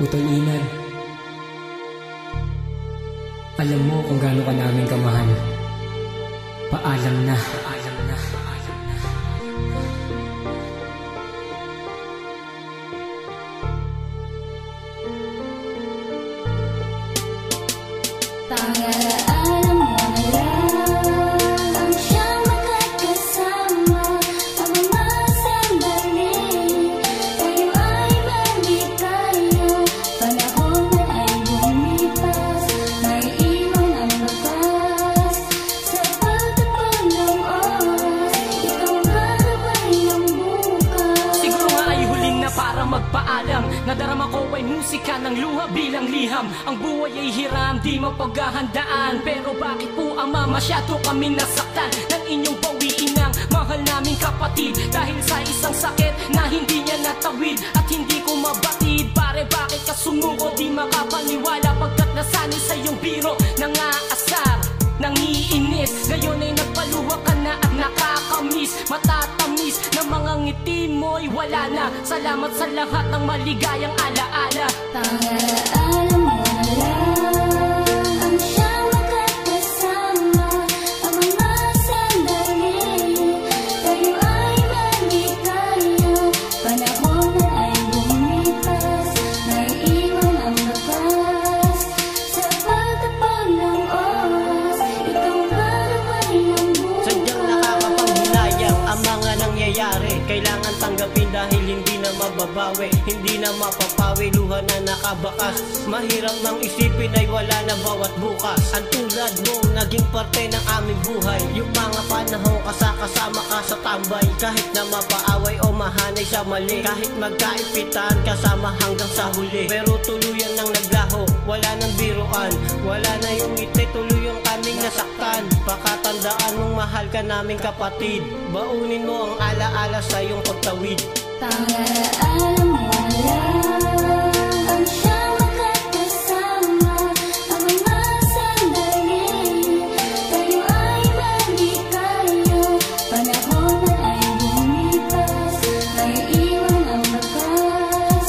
Utol Inad, alam mo kung gaano ka namin kamahal. Paalam na. Paalam na. Paalam na. Pangalaala mo na lang ang siyang makakasama ang mga sandali. Tayo ay balik-tayo, panahon na ay bumipas. May iwan ang bakas sa pagtapon ng oras. Ikaw ang gagabay ng bukas. Siguro nga ay huling na para magpaalam. Nadarama ko ay musika ng luha bilang liham. Ang buhay ay hiram, di mapaghahandaan. Pero bakit po ama masyado kami nasaktan ng inyong bawiin ng mahal naming kapatid? Dahil sa isang sakit na hindi niya natawid at hindi ko mabatid. Pare bakit ka sumuko, di makapaniwala pagkat nasanay sa iyong biro. Nangaasar, nangiinis, ngayon ay nagpaluha ka na at nakakamiss. Matatamis na mga ngiti mo'y wala na. Salamat sa lahat ng maligayang alaala. Pangalaala mo na lang ang siyang makakasama ang mga sandali. Tayo ay balik-tayo, panahon na ay bumipas. May iwan ang bakas sa pagtapon ng oras. Ikaw ang gagabay ng bukas. Sadyang nakakapanghinayang ang mga nangyayari. Kailangan tanggapin dahil hindi na mababawi, hindi na mapapawi, luha na nakabakas. Mahirap nang isipin ay wala na bawat bukas. Ang tulad mo naging parte ng aming buhay. Yung mga panahon kasama ka sa tambay, kahit na mapaaway o mahanay sa mali, kahit magkaipitan kasama hanggang sa huli. Pero tuluyan nang naglaho, wala nang biruan, wala na yung ngiti, tuluyang kaming nasaktan. Pakatandaan mong mahal ka naming kapatid, baunin mo ang alaala sa iyong pagtawid. Pangalaala mo na lang ang siyang makakasama ang mga sandali. Tayo ay balik-tayo, panahon na ay bumipas. May iwan ang bakas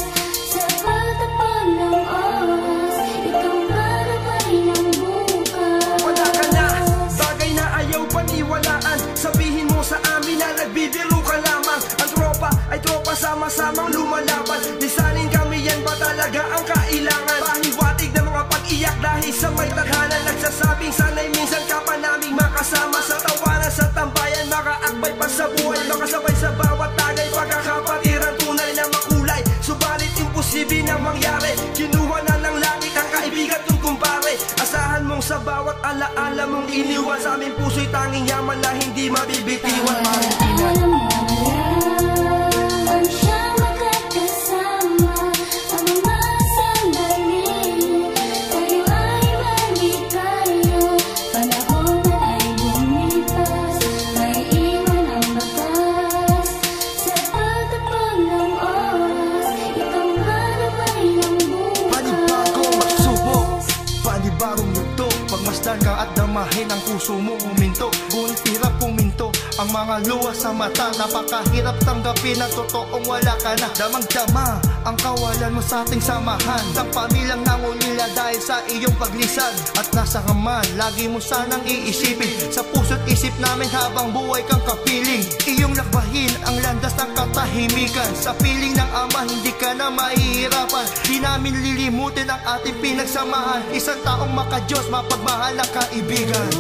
sa pagtapon ng oras. Ikaw ang gagabay ng bukas. Wala ka na, bagay na ayaw paniwalaan. Sabihin mo sa amin na nagbibiro ka lamang. Ang tropa ay tropa, sama-samang lumalaban. Lisanin kami, yan ba talaga ang kailangan? Pahiwatig ng mga pag-iyak dahil sa may tadhana. Nagsasabing sana'y minsan ka pa naming makasama. Sa tawanan, sa tambayan, makaakbay pa sa buhay. Makasabay sa bawat tagay, pagkakapatiran tunay na makulay. Subalit imposible na mangyari, kinuha na ng langit ang kaibigan kong kumpare. Asahan mong sa bawat alaala mong iniwan, sa aming puso'y tanging yaman na hindi mabibitiwan. Pangalaala mo na lang ang siyang makakasama ang mga sandali. Tayo ay balik-tayo, panahon na ay bumipas. May iwan ang bakas sa pagtapon ng oras. Ikaw ang gagabay ng bukas. Panibagong magsubok, panibagong yugto. Pagmasdan ka at damahin ang puso mo huminto. Ngunit hirap puminto ang mga luha sa mata. Napakahirap tanggapin ang totoong wala ka na. Damang-dama ang kawalan mo sa ating samahan. Ang pamilyang nangulila dahil sa iyong paglisan. At nasa kaman, lagi mo sanang iisipin. Sa puso't isip namin habang buhay kang kapiling. Iyong lakbahin ang landas ng katahimikan. Sa piling ng ama hindi ka na mahihirapan. Di namin lilimutin ang ating pinagsamahan. Isang taong makadiyos, mapagmahal ang kaibigan.